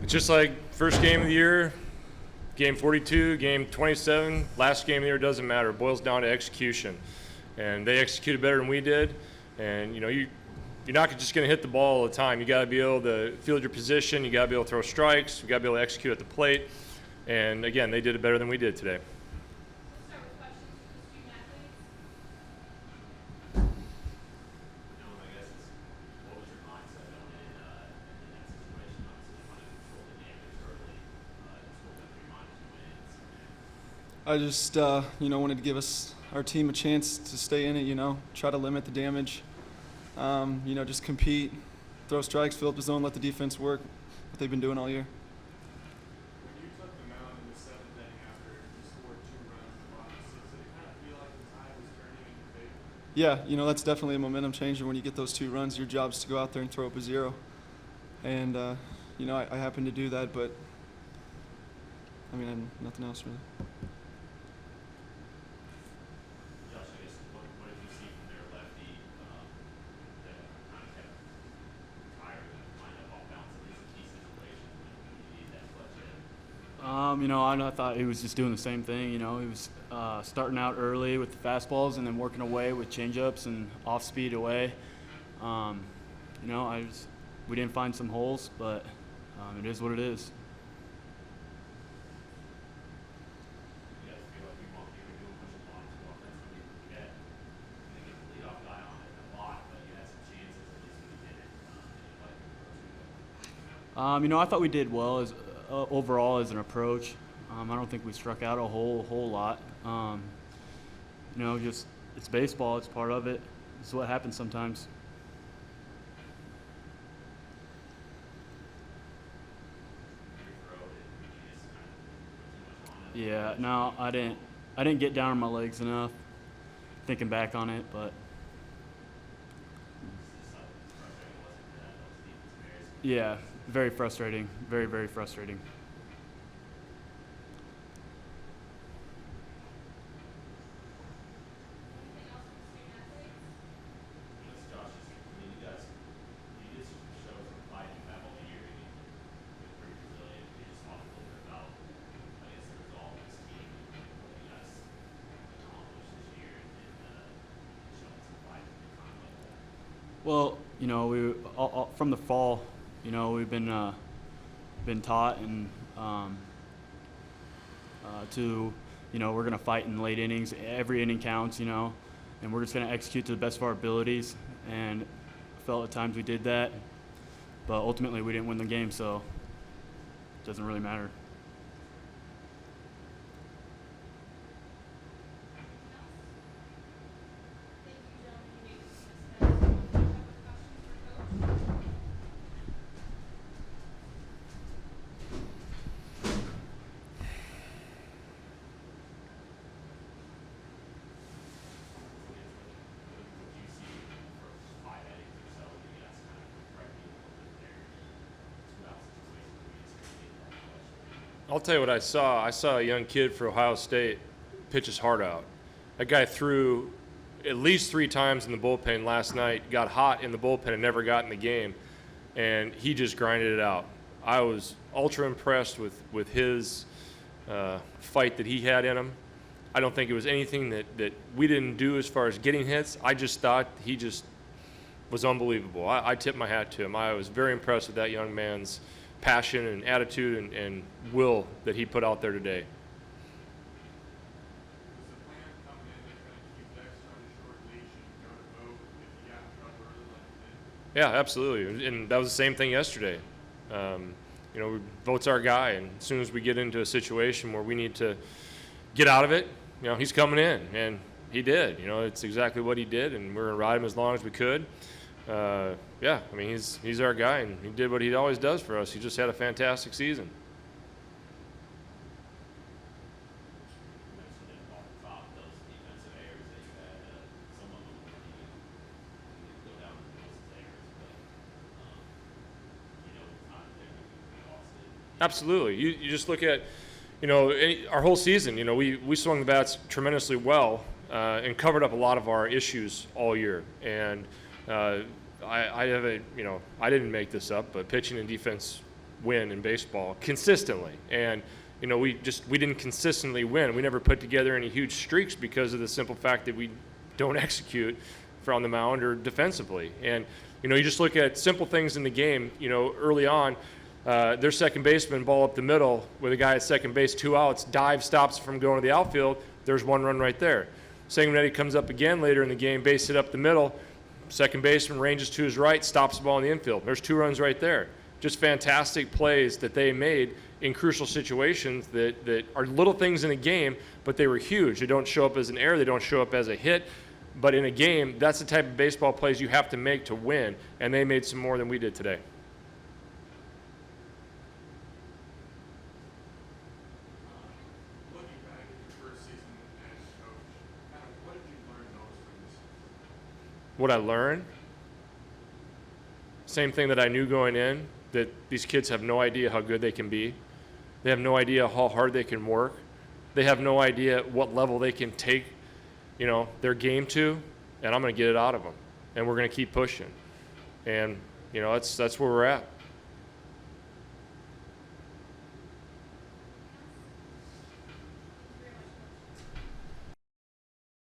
Just like first game of the year, game 42, game 27, last game of the year, doesn't matter. It boils down to execution. And they executed better than we did. And, you know, you're not just going to hit the ball all the time. You got to be able to field your position. You got to be able to throw strikes. You got to be able to execute at the plate. And, again, they did it better than we did today. I just, wanted to give our team a chance to stay in it, try to limit the damage, just compete, throw strikes, fill up the zone, let the defense work, what they've been doing all year. When you took the mound in the seventh inning after you scored 2 runs in the bottom 6, did it kind of feel like the tide was turning in your favor? Yeah, that's definitely a momentum changer. When you get those 2 runs, your job is to go out there and throw up a 0. And, I happened to do that, but, nothing else really. I thought he was just doing the same thing. He was starting out early with the fastballs and then working away with changeups and off speed away. We didn't find some holes, but it is what it is. I thought we did well overall as an approach. I don't think we struck out a whole lot. Just it's baseball. It's part of it. It's what happens sometimes. Yeah, no, I didn't get down on my legs enough. Thinking back on it, but yeah, very frustrating. Very, very frustrating. Well, we all, from the fall, we've been taught and we're going to fight in late innings. Every inning counts, and we're just going to execute to the best of our abilities. And I felt at times we did that, but ultimately we didn't win the game, so it doesn't really matter. I'll tell you what I saw. I saw a young kid for Ohio State pitch his heart out. That guy threw at least 3 times in the bullpen last night, got hot in the bullpen and never got in the game, and he just grinded it out. I was ultra impressed with his fight that he had in him. I don't think it was anything that we didn't do as far as getting hits. I just thought he just was unbelievable. I tip my hat to him. I was very impressed with that young man's passion and attitude and will that he put out there today. Was the plan coming in to kind of keep Dex on a short leash and go to vote if he got in trouble early like he did? Yeah, absolutely. And that was the same thing yesterday. Vote's our guy, and as soon as we get into a situation where we need to get out of it, he's coming in, and he did. It's exactly what he did, and we're going to ride him as long as we could. He's our guy, and he did what he always does for us. He just had a fantastic season. Absolutely. You just look at, our whole season, we swung the bats tremendously well and covered up a lot of our issues all year. And I didn't make this up, but pitching and defense win in baseball consistently. And we didn't consistently win. We never put together any huge streaks because of the simple fact that we don't execute on the mound or defensively. And you just look at simple things in the game. Early on, their second baseman, ball up the middle with a guy at second base, 2 outs, dive stops from going to the outfield. There's 1 run right there. Sanguinetti comes up again later in the game, base hit up the middle. Second baseman ranges to his right, stops the ball in the infield. There's 2 runs right there. Just fantastic plays that they made in crucial situations that are little things in a game, but they were huge. They don't show up as an error. They don't show up as a hit. But in a game, that's the type of baseball plays you have to make to win, and they made some more than we did today. Looking back at your first season as coach, kind of what did you learn most from this? What I learned, same thing that I knew going in, that these kids have no idea how good they can be. They have no idea how hard they can work. They have no idea what level they can take their game to, and I'm going to get it out of them. And we're going to keep pushing. And, that's where we're at.